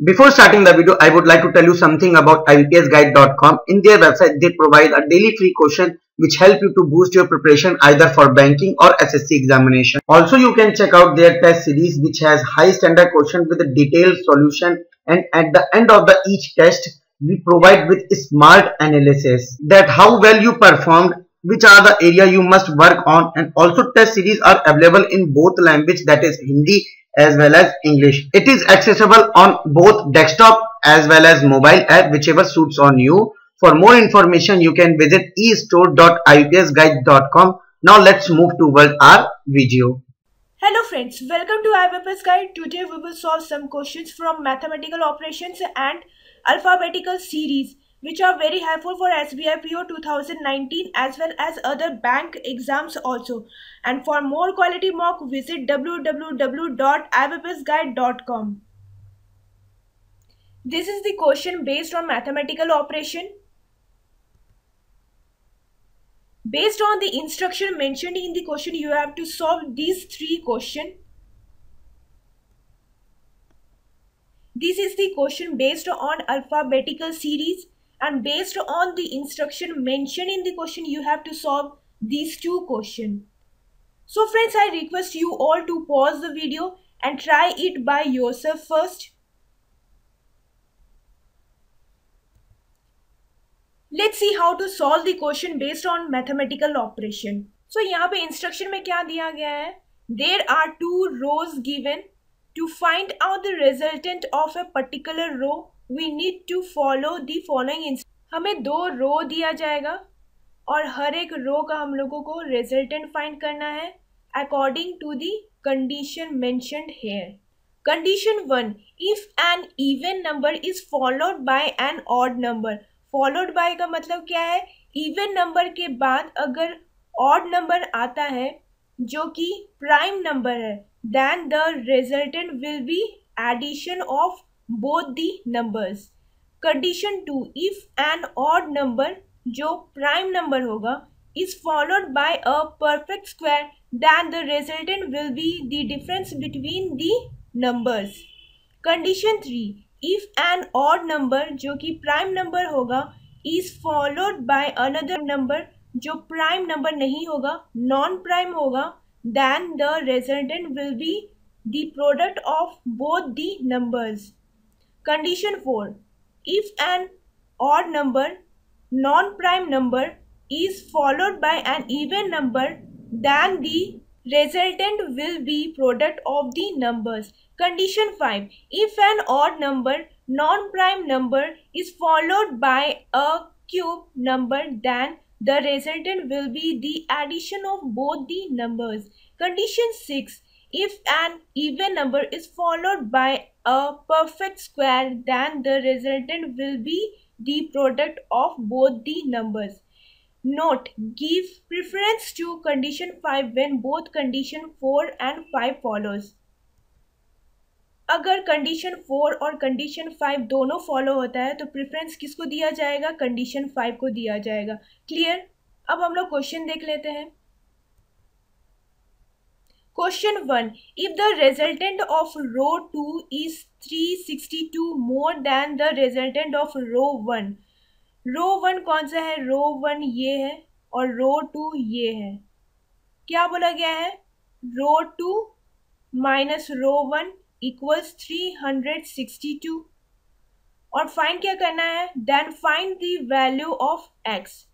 Before starting the video, I would like to tell you something about IBPSguide.com. In their website, they provide a daily free question which help you to boost your preparation either for banking or SSC examination. Also, you can check out their test series which has high standard question with a detailed solution, and at the end of each test, we provide with smart analysis that how well you performed, which are the area you must work on, and also test series are available in both language, that is Hindi as well as English. It is accessible on both desktop as well as mobile app, whichever suits on you. For more information, you can visit estore.ibpsguide.com. Now let's move towards our video. Hello friends, welcome to IBPS Guide. Today we will solve some questions from mathematical operations and alphabetical series which are very helpful for SBI PO 2019 as well as other bank exams also. And for more quality mock, visit www.ibpsguide.com. This is the question based on mathematical operation. Based on the instruction mentioned in the question, you have to solve these three questions. This is the question based on alphabetical series, and based on the instruction mentioned in the question, you have to solve these two questions. So friends, I request you all to pause the video and try it by yourself first. Let's see how to solve the question based on mathematical operation. So यहाँ पे instruction में क्या दिया गया है? There are two rows given. To find out the resultant of a particular row, we need to follow the following instruction. हमें दो रो दिया जाएगा और हर एक रो का हम लोगों को resultant find करना है according to the condition mentioned here. Condition 1. If an even number is followed by an odd number. Followed by का मतलब क्या है? Even number के बाद अगर odd number आता है जो कि prime number है, then the resultant will be addition of both the numbers. Condition 2. If an odd number जो prime number होगा is followed by a perfect square, then the resultant will be the difference between the numbers. Condition 3. If an odd number जो कि prime number होगा is followed by another number जो prime number नहीं होगा, non prime होगा, then the resultant will be the product of both the numbers. Condition 4. If an odd number, non-prime number is followed by an even number, then the resultant will be product of the numbers. Condition 5. If an odd number, non-prime number is followed by a cube number, then the resultant will be the addition of both the numbers. Condition 6. If an even number is followed by a perfect square, then the resultant will be the product of both the numbers. Note: give preference to condition 5 when both condition 4 and 5 follows. अगर condition 4 और condition 5 दोनों follow होता है तो preference किसको दिया जाएगा? Condition 5 को दिया जाएगा. क्लियर? अब हम लोग क्वेश्चन देख लेते हैं. Question 1. If the resultant of row 2 is 362 more than the resultant of row 1. रो 1 कौन सा है? रो 1 ये है और रो 2 ये है. क्या बोला गया है? Rho 2 minus rho 1 equals 362. और फाइंड क्या करना है? Then find the value of x.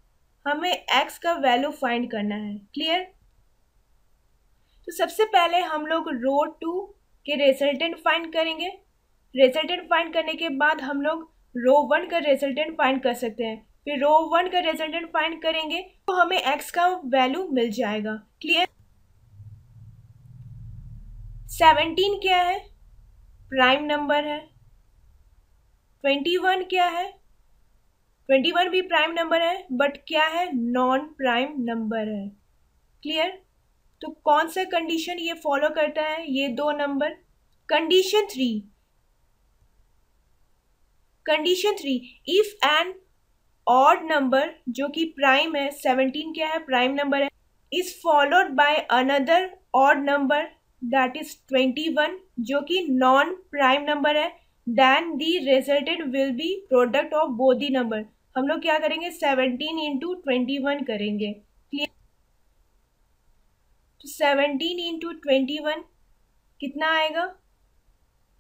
हमें एक्स का वैल्यू फाइंड करना है. क्लियर? तो सबसे पहले हम लोग रो 2 के रिजल्टेंट फाइंड करेंगे. रिजल्टेंट फाइंड करने के बाद हम लोग रो 1 का रिजल्टेंट फाइंड कर सकते हैं. फिर रो 1 का रिजल्टेंट फाइंड करेंगे तो हमें एक्स का वैल्यू मिल जाएगा. क्लियर? 17 क्या है? प्राइम नंबर है. 21 क्या है? 21 भी प्राइम नंबर है बट क्या है? नॉन प्राइम नंबर है. क्लियर? तो कौन सा कंडीशन ये फॉलो करता है? ये दो number. Condition 3. Condition 3. If an odd number जो कि प्राइम है, 17 क्या है? प्राइम नंबर है. Is followed by another odd number that is 21 जो कि नॉन प्राइम नंबर है, then the resultant will be product of both the number. हम लोग क्या करेंगे 17 इंटू 21 करेंगे। क्लियर? तो 17 इंटू 21 कितना आएगा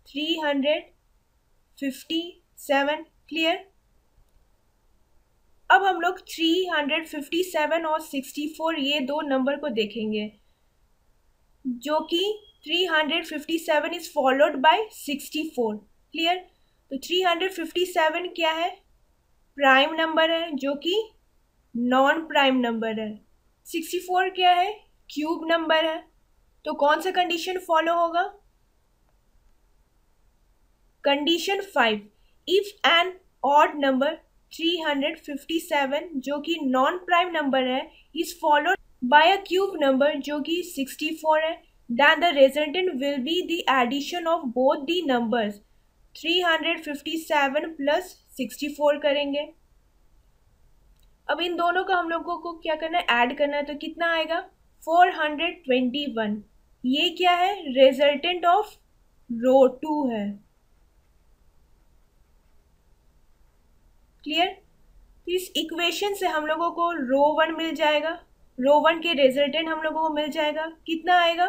357। क्लियर? अब हम लोग 357 और 64 ये दो नंबर को देखेंगे जो कि 357 इज फॉलोड बाय 64। क्लियर? तो 357 क्या है प्राइम नंबर है जो कि नॉन प्राइम नंबर है। 64 क्या है क्यूब नंबर है। तो कौन सा कंडीशन फॉलो होगा? Condition 5, if an odd number 357 जो कि नॉन प्राइम नंबर है is followed by a cube number जो कि 64 है, then the resultant will be the addition of both the numbers. 357 plus 64 करेंगे। अब इन दोनों का हम लोगों को क्या करना है ऐड करना है। तो कितना आएगा 421। ये क्या है रिजल्टेंट ऑफ रो 2 है। क्लियर? तो इस इक्वेशन से हम लोगों को रो 1 मिल जाएगा। रो 1 के रिजल्टेंट हम लोगों को मिल जाएगा। कितना आएगा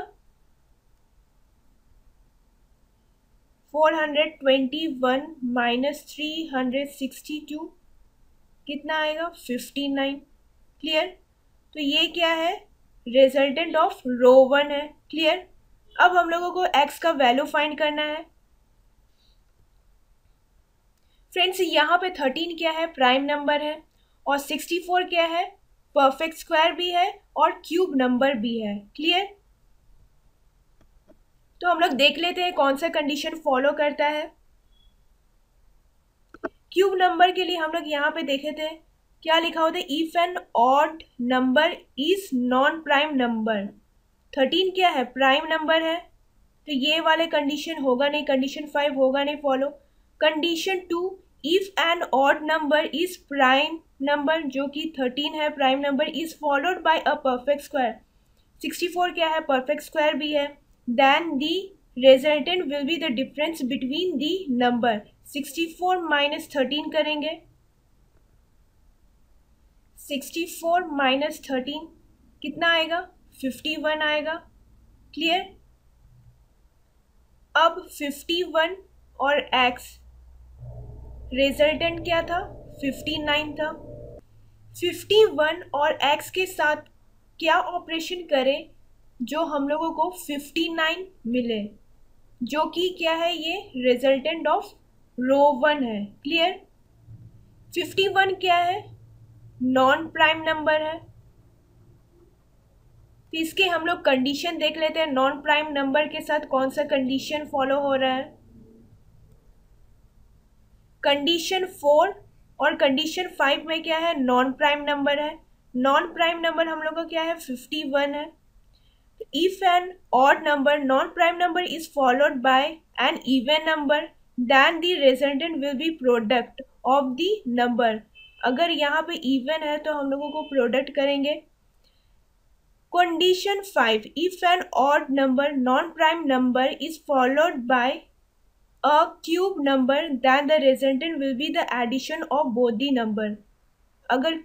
421 माइनस 362 कितना आएगा 59। क्लियर? तो ये क्या है रिजल्टेंट ऑफ रो 1 है। क्लियर? अब हम लोगों को x का वैल्यू फाइंड करना है। फ्रेंड्स यहाँ पे 13 क्या है प्राइम नंबर है और 64 क्या है परफेक्ट स्क्वायर भी है और क्यूब नंबर भी है। क्लियर? तो हम लोग देख लेते हैं कौन सा कंडीशन फॉलो करता है। क्यूब नंबर के लिए हम लोग यहाँ पे देखे थे क्या लिखा होता है if an odd number is non prime number. 13 क्या है प्राइम नंबर है तो ये वाले कंडीशन होगा नहीं, कंडीशन 5 होगा नहीं follow. Condition 2 if an odd number is prime number जो कि 13 है prime number is followed by a perfect square. 64 क्या है परफेक्ट स्क्वायर भी है, then the resultant will be the difference between the number. 64 minus 13 करेंगे। 64 माइनस 13 कितना आएगा 51 आएगा। क्लियर? अब 51 और x रिजल्टेंट क्या था 59 था। 51 और x के साथ क्या ऑपरेशन करें जो हम लोगों को 59 मिले जो कि क्या है ये रिजल्टेंट ऑफ रो 1 है। क्लियर? 51 क्या है नॉन प्राइम नंबर है तो इसके हम लोग कंडीशन देख लेते हैं नॉन प्राइम नंबर के साथ कौन सा कंडीशन फॉलो हो रहा है। कंडीशन 4 और कंडीशन 5 में क्या है नॉन प्राइम नंबर है। नॉन प्राइम नंबर हम लोग का क्या है 51 है। If an odd number non prime number is followed by an even number then the resultant will be product of the number. अगर यहाँ पे इवन है तो हम लोगों को प्रोडक्ट करेंगे। Condition 5 if an odd number non prime number is followed by a cube number then the resultant will be the addition of both the number। अगर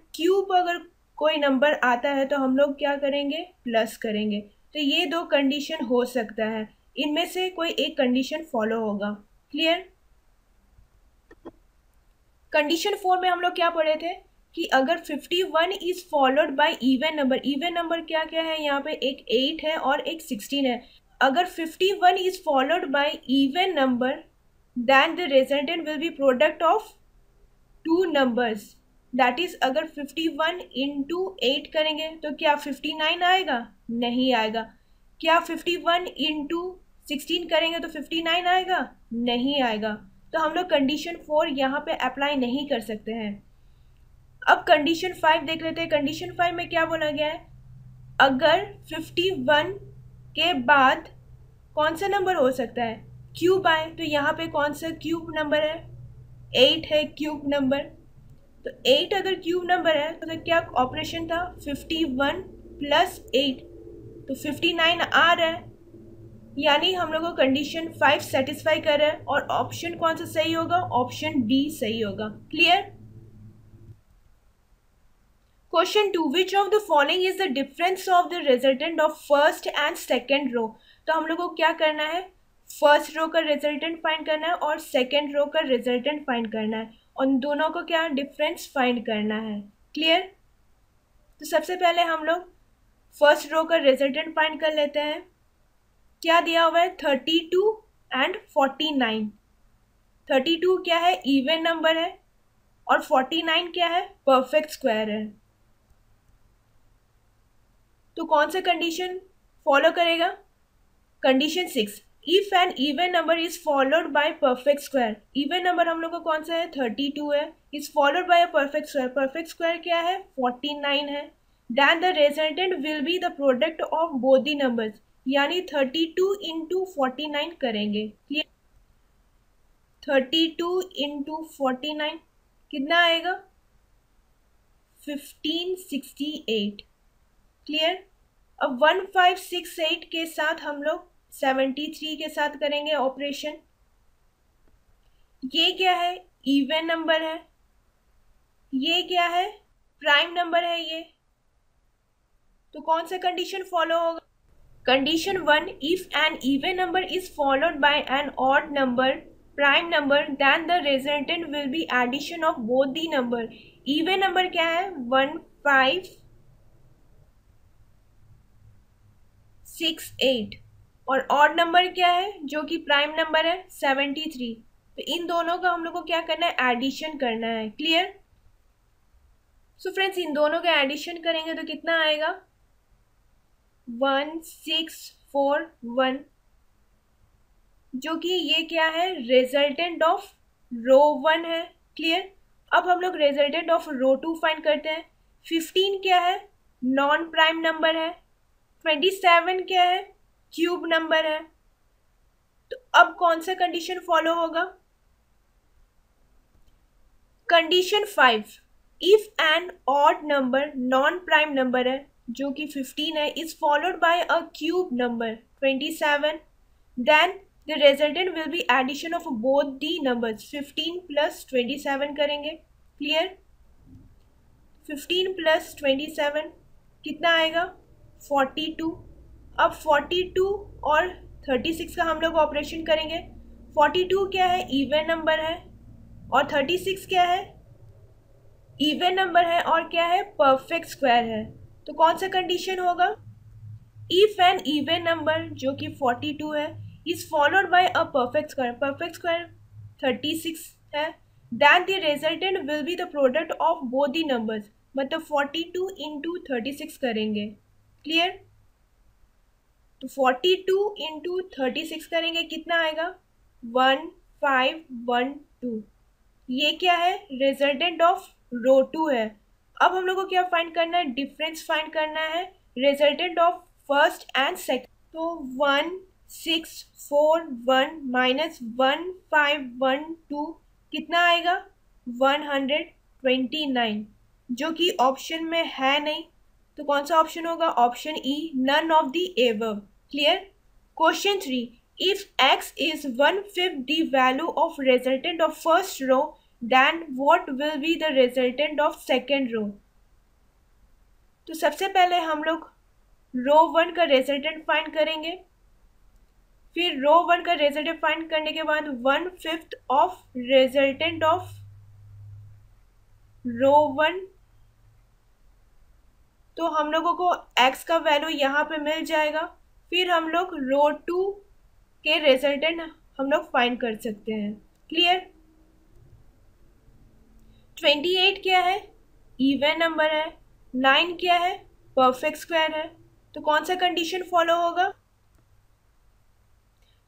कोई नंबर आता है तो हम लोग क्या करेंगे प्लस करेंगे। तो ये दो कंडीशन हो सकता है, इनमें से कोई एक कंडीशन फॉलो होगा। क्लियर? कंडीशन 4 में हम लोग क्या पढ़े थे कि अगर 51 is followed by even number. Even number क्या क्या है यहाँ पे एक 8 है और एक 16 है। अगर 51 is followed by even number then the resultant will be product of two numbers। that is अगर 51 into 8 करेंगे तो क्या 59 आएगा? नहीं आएगा। क्या 51 into 16 करेंगे तो 59 आएगा? नहीं आएगा। तो हम लोग कंडीशन 4 यहाँ पे अप्लाई नहीं कर सकते हैं। अब कंडीशन 5 देख लेते हैं। कंडीशन 5 में क्या बोला गया है, अगर 51 के बाद कौन सा नंबर हो सकता है क्यूब आए, तो यहाँ पे कौन सा क्यूब नंबर है 8 है क्यूब नंबर। तो 8 अगर क्यूब नंबर है तो क्या ऑपरेशन था 51 प्लस 8 तो 59 आ रहा है, यानी हम लोग को कंडीशन 5 सेटिस्फाई कर रहा है और ऑप्शन कौन सा सही होगा, ऑप्शन डी सही होगा। Clear. Question 2, which of the following is the difference of the resultant of first and second row. तो हम लोग को क्या करना है, फर्स्ट रो का रिजल्टेंट फाइंड करना है और सेकेंड रो का रिजल्टेंट फाइंड करना है, उन दोनों को क्या डिफरेंस फाइंड करना है। क्लियर। तो सबसे पहले हम लोग फर्स्ट रो का रिजल्टेंट फाइंड कर लेते हैं। क्या दिया हुआ है, 32 एंड 49। 32 क्या है, इवन नंबर है, और 49 क्या है, परफेक्ट स्क्वायर है। तो कौन सा कंडीशन फॉलो करेगा, condition 6, if an even number is followed by perfect square. Even number हम लोग का कौन सा है, 32 है, is followed by a perfect square. Perfect square क्या है, 49 है। Then the resultant will be the product of both the numbers, यानी 32 इंटू 49 करेंगे। क्लियर। 32 इंटू 49 कितना आएगा, 1568। क्लियर। अब 1568 के साथ हम लोग 73 के साथ करेंगे ऑपरेशन। ये क्या है, इवन नंबर है, ये क्या है, प्राइम नंबर है ये। तो कौन सा कंडीशन फॉलो होगा, condition 1, if an even number is followed by an odd number prime number then the resultant will be addition of both the number. Even number क्या है, 1568, और ऑड नंबर क्या है जो कि प्राइम नंबर है, 73। तो इन दोनों का हम लोग को क्या करना है, एडिशन करना है। क्लियर। सो फ्रेंड्स, इन दोनों का एडिशन करेंगे तो कितना आएगा, 1641, जो कि ये क्या है, रिजल्टेंट ऑफ रो 1 है। क्लियर। अब हम लोग रिजल्टेंट ऑफ रो 2 फाइंड करते हैं। 15 क्या है, नॉन प्राइम नंबर है। 27 क्या है, क्यूब नंबर है। तो अब कौन सा कंडीशन फॉलो होगा, condition 5, if an odd number non prime number है जो कि 15 है, is followed by a cube number 27, then the resultant will be addition of both the numbers. 15 plus 27 करेंगे। क्लियर। 15 प्लस 27 कितना आएगा, 42। अब 42 और 36 का हम लोग ऑपरेशन करेंगे। 42 क्या है, इवन नंबर है, और 36 क्या है, इवन नंबर है, और क्या है, परफेक्ट स्क्वायर है। तो कौन सा कंडीशन होगा, इफ एन इवन नंबर जो कि 42 है is followed by a perfect square, perfect square 36 है, then the resultant will be the product of both the numbers, मतलब 42 इंटू 36 करेंगे। क्लियर। तो 42 इंटू 36 करेंगे, कितना आएगा, 1512। ये क्या है, रिजल्टेंट ऑफ रो 2 है। अब हम लोग को क्या फाइंड करना है, डिफरेंस फाइंड करना है resultant of first and second. तो 1641 माइनस 1512 कितना आएगा, 129, जो कि ऑप्शन में है नहीं। तो कौन सा ऑप्शन होगा, option E, none of the above. Clear. Question 3, if x is 1/5 the value of resultant of first row, then what will be the resultant of second row। तो सबसे पहले हम लोग रो 1 का रिजल्टेंट फाइंड करेंगे, फिर रो 1 का रिजल्टेंट फाइंड करने के बाद 1/5 ऑफ रिजल्टेंट ऑफ रो 1। तो हम लोगों को x का वैल्यू यहाँ पे मिल जाएगा, फिर हम लोग रो 2 के रिजल्टेंट हम लोग फाइंड कर सकते हैं। क्लियर। 28 क्या है, इवन नंबर है। 9 क्या है, परफेक्ट स्क्वायर है। तो कौन सा कंडीशन फॉलो होगा,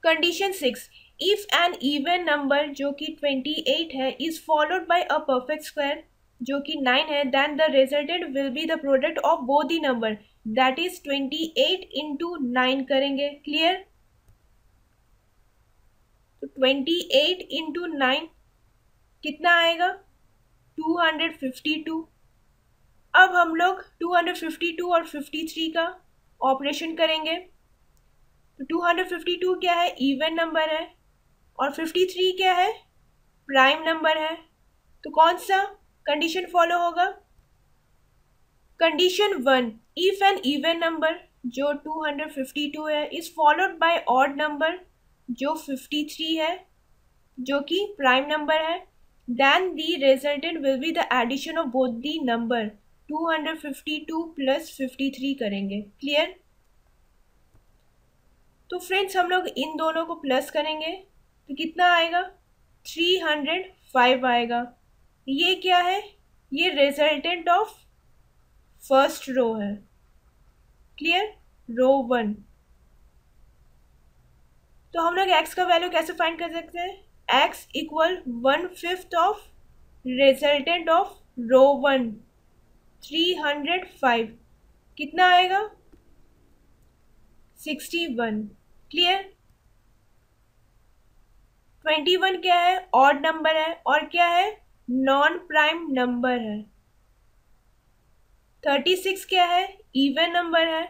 condition 6, if an even number जो कि 28 है is followed by a perfect square जो कि 9 है, then the resultant will be the product of both the number, that is 28 into 9 करेंगे। क्लियर। तो 28 इंटू 9 कितना आएगा, 252। अब हम लोग 252 और 53 का ऑपरेशन करेंगे। तो 252 क्या है, इवन नंबर है, और 53 क्या है, प्राइम नंबर है। तो कौन सा कंडीशन फॉलो होगा? Condition 1, if an even number जो 252 है is followed by odd number जो 53 है जो कि प्राइम नंबर है, then the resultant will be the addition of both the number 252 plus 53 करेंगे। क्लियर? तो फ्रेंड्स हम लोग इन दोनों को प्लस करेंगे तो कितना आएगा, 305 आएगा। ये क्या है, ये रिजल्टेंट ऑफ फर्स्ट रो है। क्लियर? रो 1। तो हम लोग x का वैल्यू कैसे फाइंड कर सकते हैं? x equal 1/5 of resultant of row 1, 305 कितना आएगा, 61। क्लियर? 21 क्या है, ऑड नंबर है, और क्या है, नॉन प्राइम नंबर है। 36 क्या है, इवन नंबर है।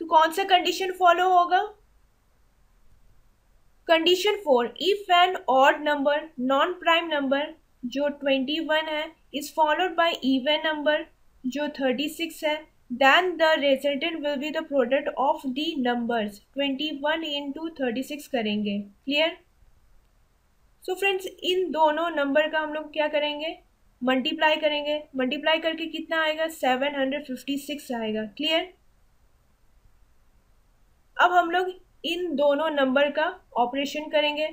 तो कौन सा कंडीशन फॉलो होगा? Condition 4, if an odd number non prime number जो 21 है is followed by even number जो 36 है, then the resultant will be the product of the numbers 21 into 36 करेंगे। क्लियर? सो फ्रेंड्स इन दोनों नंबर का हम लोग क्या करेंगे, मल्टीप्लाई करेंगे। मल्टीप्लाई करके कितना आएगा, 756 आएगा। क्लियर? अब हम लोग इन दोनों नंबर का ऑपरेशन करेंगे।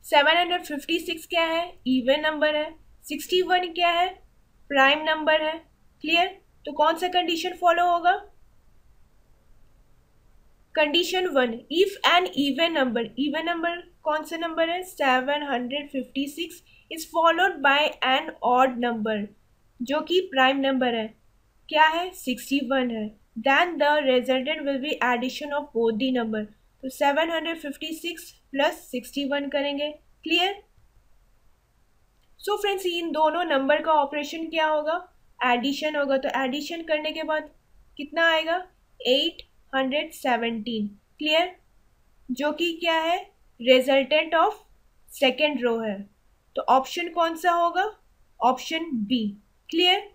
756 क्या है, इवन नंबर है। 61 क्या है, प्राइम नंबर है। क्लियर? तो कौन सा कंडीशन फॉलो होगा? Condition 1, if an even number कौन सा नंबर है, 756 is followed by an odd number जो कि प्राइम नंबर है, क्या है, 61 है, then the resultant will be addition of both the number। तो 756 प्लस 61 करेंगे। क्लियर? सो फ्रेंड्स इन दोनों नंबर का ऑपरेशन क्या होगा, एडिशन होगा। तो एडिशन करने के बाद कितना आएगा, 817। क्लियर? जो कि क्या है, रिजल्टेंट ऑफ सेकेंड रो है। तो ऑप्शन कौन सा होगा, ऑप्शन बी। क्लियर?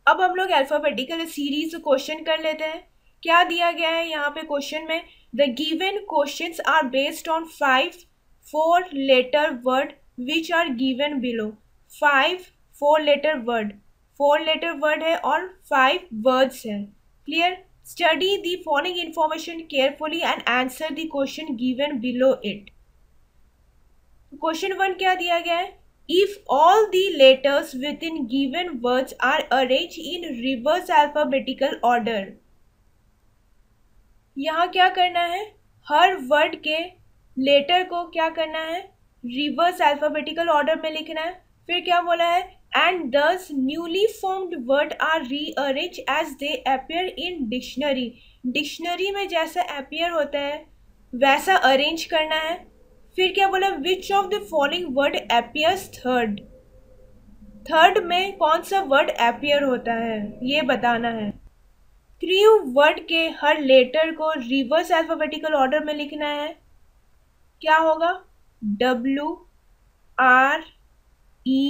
अब हम लोग अल्फाबेटिकल सीरीज क्वेश्चन कर लेते हैं। क्या दिया गया है यहाँ पे क्वेश्चन में, the given questions are based on 5 4-letter word which are given below. 5 4-letter word, 4-letter word है और 5 वर्ड्स हैं। Clear? Study the following information carefully and answer the question given below it. Question 1 क्या दिया गया है, if all the letters within given words are arranged in reverse alphabetical order। यहाँ क्या करना है, हर वर्ड के लेटर को क्या करना है, रिवर्स अल्फाबेटिकल ऑर्डर में लिखना है। फिर क्या बोला है, and this newly formed word are rearrange as they appear in dictionary. Dictionary में जैसा अपीयर होता है वैसा अरेंज करना है। फिर क्या बोला, which of the following word appears third. Third में कौन सा वर्ड अपीयर होता है ये बताना है। क्रियू वर्ड के हर लेटर को रिवर्स अल्फाबेटिकल ऑर्डर में लिखना है। क्या होगा, W R E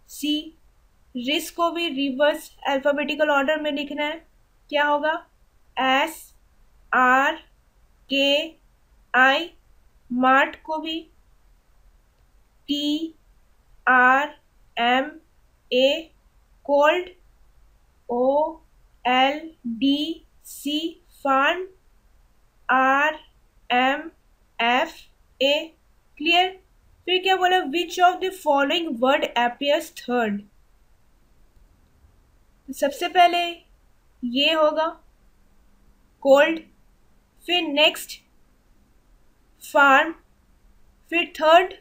C। रिस को भी रिवर्स अल्फाबेटिकल ऑर्डर में लिखना है। क्या होगा, S R K I। Mart को भी T R M A। Cold O L D C। Farm R M F A। Clear? फिर क्या बोला, which of the following word appears third. सबसे पहले ये होगा कोल्ड, फिर नेक्स्ट फार्म, फिर थर्ड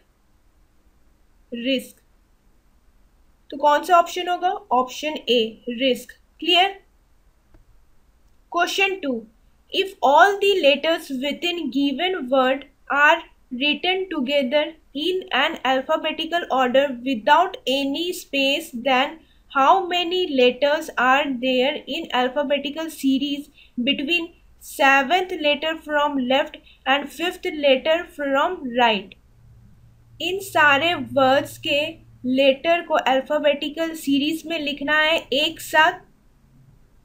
रिस्क। तो कौन सा ऑप्शन होगा, option A risk. Clear? Question 2, if all the letters within given word are written together in an alphabetical order without any space, then how many letters are there in alphabetical series between 7th letter from left and 5th letter from right? इन सारे words के letter को alphabetical series में लिखना है एक साथ।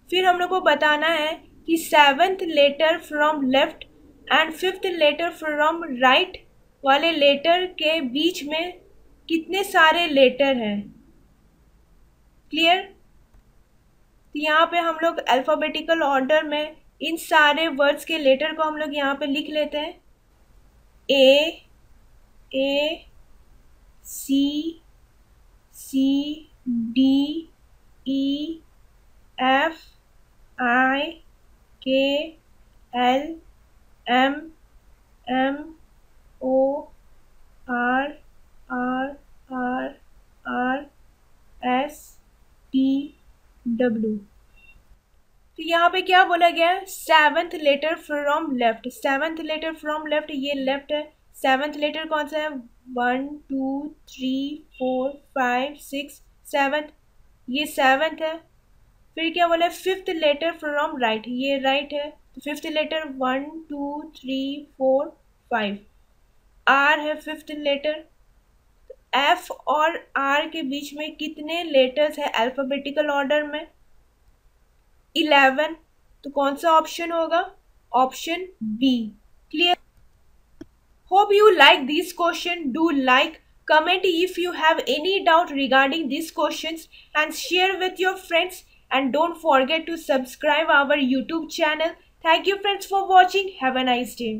फिर हम लोग को बताना है कि 7th letter from left and 5th letter from right वाले लेटर के बीच में कितने सारे लेटर हैं। क्लियर? तो यहाँ पे हम लोग अल्फ़ाबेटिकल ऑर्डर में इन सारे वर्ड्स के लेटर को हम लोग यहाँ पे लिख लेते हैं। A C D E F I K L M O R S T W। तो यहाँ पे क्या बोला गया है? 7th letter from left. 7th letter from left ये लेफ्ट है। 7th लेटर कौन सा है? 1 2 3 4 5 6 7th, ये 7th है। फिर क्या बोला है? 5th लेटर फ्रॉम राइट, ये राइट है। तो 5th लेटर 1 2 3 4 5। आर है 5th लेटर। एफ और आर के बीच में कितने लेटर्स है अल्फ़ाबेटिकल ऑर्डर में? 11। तो कौन सा ऑप्शन होगा? Option B. Clear? Hope you like this question. Do like, comment if you have any doubt regarding these questions and share with your friends, and don't forget to subscribe our YouTube channel. Thank you friends for watching. Have a nice day.